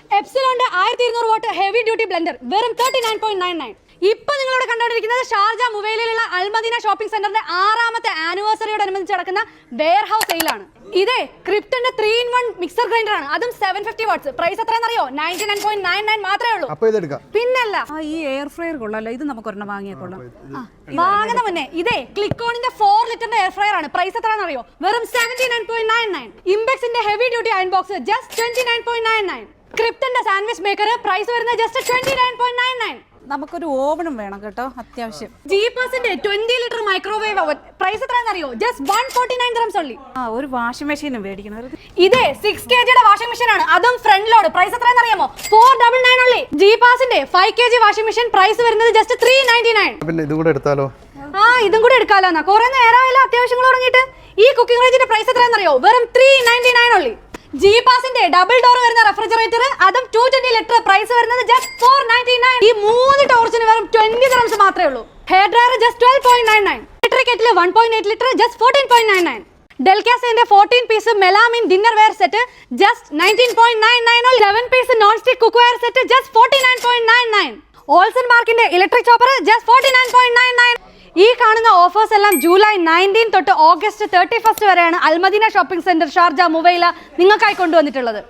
എപ്സിലോണിന്റെ 1200 what heavy duty blender വെറും 39.99. ഇപ്പൊ നിങ്ങളോട് കണ്ടുകൊണ്ടിരിക്കുന്നത് ഷാർജ മുവൈലയിലുള്ള അൽമദീന ഷോപ്പിംഗ് സെന്ററിന്റെ 6ാമത്തെ ആനിവേഴ്സറിയോടനുബന്ധിച്ച് നടക്കുന്ന വെയർ ഹൗസ് സെയിലാണ്. ഇതേ ക്രിപ്റ്റന്റെ 3-in-1 മിക്സർ ഗ്രൈൻഡർ ആണ്. അതും 750 വാട്ട്സ്. പ്രൈസ് എത്രയാണെന്നറിയോ? 99.99 മാത്രമേ ഉള്ളൂ. പിന്നല്ല ഈ എയർ ഫ്രയർ കൊള്ളാലോ, ഇത് നമുക്ക് ഒരെണ്ണം വാങ്ങിയാൽ കൊള്ളാം. വാങ്ങുന്ന മുന്നേ ഇതേ ക്ലിക്കോണിന്റെ 4 ലിറ്ററിന്റെ എയർ ഫ്രയർ ആണ്. പ്രൈസ് എത്രയാണെന്നറിയോ? വെറും 79.99. ഇംബെക്സിന്റെ heavy duty iron box just 29.99. ക്രിപ്റ്റന്റെ സാൻഡ്വിച്ച് മേക്കർ പ്രൈസ് വരുന്നത് ജസ്റ്റ് 29.99. നമുക്കൊരു ഓവനും വേണം കേട്ടോ, അത്യാവശ്യം. ജീപ്പേഴ്സിന്റെ 20 ലിറ്റർ മൈക്രോവേവ് ഓവൻ പ്രൈസ് എത്രയാണെന്നറിയോ? Just 149 dirhams only. ഒരു വാഷിംഗ് മെഷീനും മേടിക്കണം. ഇതേ 6 kg വാഷിംഗ് മെഷീൻ ആണ്, അതും ഫ്രണ്ട് ലോഡ്. പ്രൈസ് എത്രയാണെന്നറിയാമോ? 499 only. ജീപ്പാസിന്റെ 5 kg വാഷിംഗ് മെഷീൻ പ്രൈസ് വരുന്നത് ജസ്റ്റ് 399. പിന്നെ ഇതും കൂടെ എടുത്താലോ? ഇതും കൂടെ എടുക്കാലോ. കുറെ നേരമായല്ലോ അത്യാവശ്യങ്ങൾ തുടങ്ങിയിട്ട്. ഈ കുക്കിംഗ് റേഞ്ചിന്റെ പ്രൈസ് എത്രയാണെന്നറിയോ? വെറും 399 only. ജീപ്പാസിന്റെ ഡബിൾ ഡോർ വരുന്ന റെഫ്രിജറേറ്റർ, അതും 220 ലിറ്റർ പ്രൈസ് വരുന്നത് ജസ്റ്റ് 499. ഈ 3 ടോർച്ചിന് വെറും 20 dirhams മാത്രമേ ഉള്ളൂ. Hair dryer just 12.99. Electric kettle 1.8 litre just 14.99. ഡെൽക്കാസിന്റെ 14 piece melamine dinnerware set just 19.99. 11 piece non stick cookware set just 49.99. ഓൾസൺ മാർക്കിന്റെ ഇലക്ട്രിക് ചോപ്പർ ജസ്റ്റ് 49.99. ഈ കാണുന്ന ഓഫേഴ്സ് എല്ലാം ജൂലൈ 19 തൊട്ട് ഓഗസ്റ്റ് 31 വരെയാണ് Al Madina shopping centre Sharjah Muwaileh നിങ്ങൾക്കായി കൊണ്ടുവന്നിട്ടുള്ളത്.